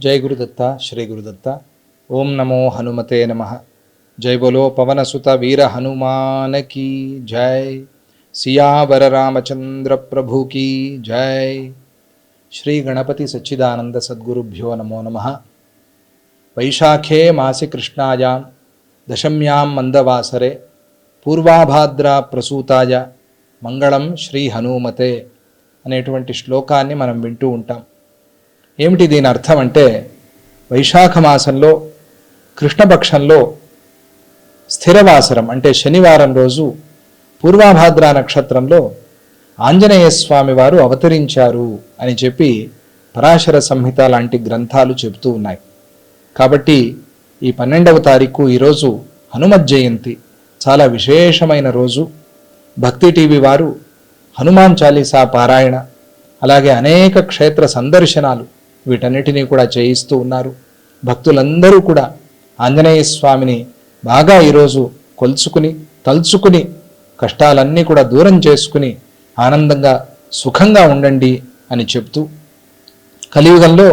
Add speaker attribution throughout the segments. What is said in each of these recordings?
Speaker 1: जय गुरुदत्ता श्री गुरुदत्ता। ओम नमो हनुमते नमः। जय बोलो पवन सुत वीर हनुमान की जय। सियावर रामचंद्र प्रभु की जय। श्री गणपति सच्चिदानंद सद्गुरुभ्यो नमो नमः। वैशाखे मासि कृष्णायां दशम्यां मंदवासरे पूर्वाभाद्रा प्रसूताय मंगళం శ్రీ హనుమతే అనేటువంటి శ్లోకాన్ని మనం వింటూ ఉంటాం. ఏమిటి దీని అర్థం అంటే, వైశాఖ మాసంలో కృష్ణపక్షంలో స్థిరవాసరం అంటే శనివారం రోజు పూర్వాభాద్రా నక్షత్రంలో ఆంజనేయ స్వామి వారు అవతరించారు అని చెప్పి పరాశర సంహిత లాంటి గ్రంథాలు చెబుతూ ఉన్నాయి. కాబట్టి ఈ 12వ తారీఖు ఈరోజు హనుమత్ జయంతి, చాలా విశేషమైన రోజు. భక్తి టీవీ వారు హనుమాన్ చాలీసా పారాయణ, అలాగే అనేక క్షేత్ర సందర్శనాలు వీటన్నిటినీ కూడా చేయిస్తూ ఉన్నారు. భక్తులందరూ కూడా ఆంజనేయ స్వామిని బాగా ఈరోజు కొలుచుకుని తలుచుకుని కష్టాలన్నీ కూడా దూరం చేసుకుని ఆనందంగా సుఖంగా ఉండండి అని చెప్తూ, కలియుగంలో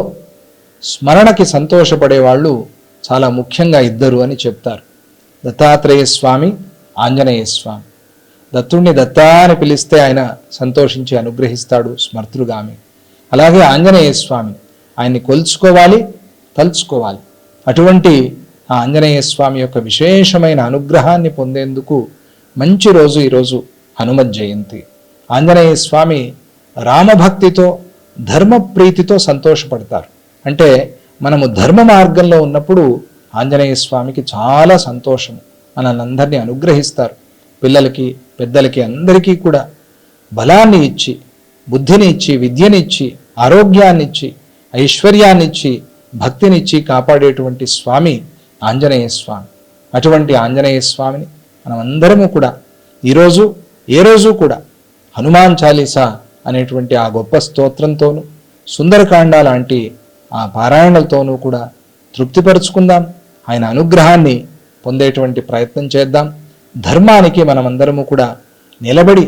Speaker 1: స్మరణకి సంతోషపడేవాళ్ళు చాలా ముఖ్యంగా ఇద్దరు అని చెప్తారు. దత్తాత్రేయ స్వామి, ఆంజనేయ స్వామి. దత్తుణ్ణి దత్తా అని పిలిస్తే ఆయన సంతోషించి అనుగ్రహిస్తాడు, స్మర్తృగామి. అలాగే ఆంజనేయ స్వామి, ఆయన్ని కొలుచుకోవాలి, తలుచుకోవాలి. అటువంటి ఆ ఆంజనేయ స్వామి యొక్క విశేషమైన అనుగ్రహాన్ని పొందేందుకు మంచి రోజు ఈరోజు హనుమత్ జయంతి. ఆంజనేయ స్వామి రామభక్తితో ధర్మప్రీతితో సంతోషపడతారు. అంటే మనము ధర్మ మార్గంలో ఉన్నప్పుడు ఆంజనేయ స్వామికి చాలా సంతోషము, మనల్ని అందరినీ అనుగ్రహిస్తారు. పిల్లలకి పెద్దలకి అందరికీ కూడా బలాన్ని ఇచ్చి, బుద్ధిని ఇచ్చి, విద్యనిచ్చి, ఆరోగ్యాన్ని ఇచ్చి, ఐశ్వర్యాన్ని ఇచ్చి, భక్తినిచ్చి కాపాడేటువంటి స్వామి ఆంజనేయ స్వామి. అటువంటి ఆంజనేయ స్వామిని మనం అందరము కూడా ఈరోజు ఏ రోజు కూడా హనుమాన్ చాలీసా అనేటువంటి ఆ గొప్ప స్తోత్రంతోనూ సుందరకాండ లాంటి ఆ పారాయణలతోనూ కూడా తృప్తిపరుచుకుందాం. ఆయన అనుగ్రహాన్ని పొందేటువంటి ప్రయత్నం చేద్దాం. ధర్మానికి మనమందరము కూడా నిలబడి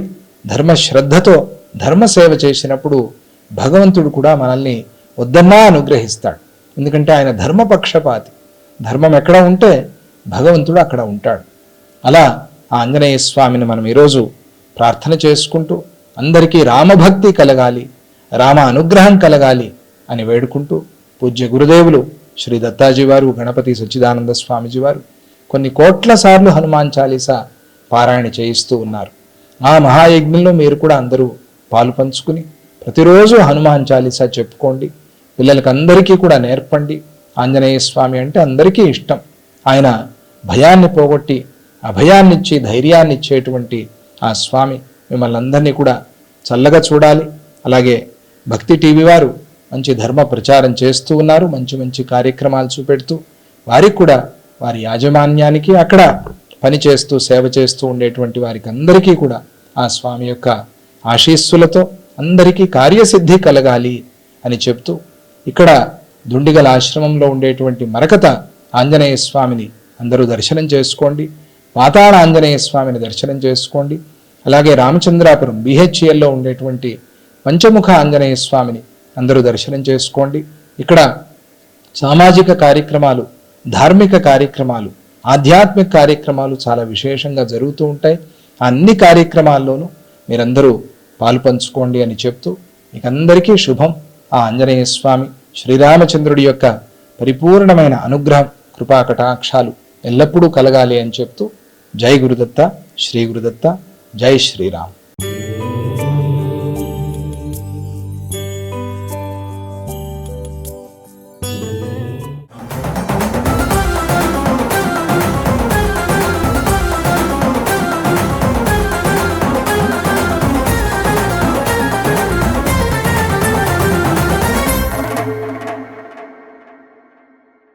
Speaker 1: ధర్మశ్రద్ధతో ధర్మసేవ చేసినప్పుడు భగవంతుడు కూడా మనల్ని వద్దన్నా అనుగ్రహిస్తాడు. ఎందుకంటే ఆయన ధర్మపక్షపాతి. ధర్మం ఎక్కడ ఉంటే భగవంతుడు అక్కడ ఉంటాడు. అలా ఆ ఆంజనేయ స్వామిని మనం ఈరోజు ప్రార్థన చేసుకుంటూ అందరికీ రామభక్తి కలగాలి, రామ అనుగ్రహం కలగాలి అని వేడుకుంటూ, పూజ్య గురుదేవులు శ్రీ దత్తాజీ వారు, గణపతి సచ్చిదానంద స్వామిజీ వారు కొన్ని కోట్ల సార్లు హనుమాన్ చాలీసా పారాయణ చేయిస్తూ ఉన్నారు. ఆ మహాయజ్ఞంలో మీరు కూడా అందరూ పాలు పంచుకుని ప్రతిరోజు హనుమాన్ చాలీసా చెప్పుకోండి. పిల్లలకి అందరికీ కూడా నేర్పండి. ఆంజనేయ స్వామి అంటే అందరికీ ఇష్టం. ఆయన భయాన్ని పోగొట్టి అభయాన్నిచ్చి ధైర్యాన్ని ఇచ్చేటువంటి ఆ స్వామి మిమ్మల్ని అందరినీ కూడా చల్లగా చూడాలి. అలాగే భక్తి టీవీ వారు మంచి ధర్మ ప్రచారం చేస్తూ ఉన్నారు. మంచి మంచి కార్యక్రమాలు చూపెడుతూ వారికి కూడా, వారి యాజమాన్యానికి, అక్కడ పనిచేస్తూ సేవ చేస్తూ ఉండేటువంటి వారికి అందరికీ కూడా ఆ స్వామి యొక్క ఆశీస్సులతో అందరికీ కార్యసిద్ధి కలగాలి అని చెప్తూ, ఇక్కడ దుండిగల ఆశ్రమంలో ఉండేటువంటి మరకత ఆంజనేయ స్వామిని అందరూ దర్శనం చేసుకోండి. పాతాళ ఆంజనేయ స్వామిని దర్శనం చేసుకోండి. అలాగే రామచంద్రాపురం BHELలో ఉండేటువంటి పంచముఖ ఆంజనేయ స్వామిని అందరూ దర్శనం చేసుకోండి. ఇక్కడ సామాజిక కార్యక్రమాలు, ధార్మిక కార్యక్రమాలు, ఆధ్యాత్మిక కార్యక్రమాలు చాలా విశేషంగా జరుగుతూ ఉంటాయి. అన్ని కార్యక్రమాల్లోనూ మీరందరూ పాలు పంచుకోండి అని చెప్తూ, మీకందరికీ శుభం. ఆ ఆంజనేయ స్వామి శ్రీరామచంద్రుడి యొక్క పరిపూర్ణమైన అనుగ్రహం, కృపా కటాక్షాలు ఎల్లప్పుడూ కలగాలి అని చెప్తూ, జై గురుదత్త శ్రీ గురుదత్త, జై శ్రీరామ్.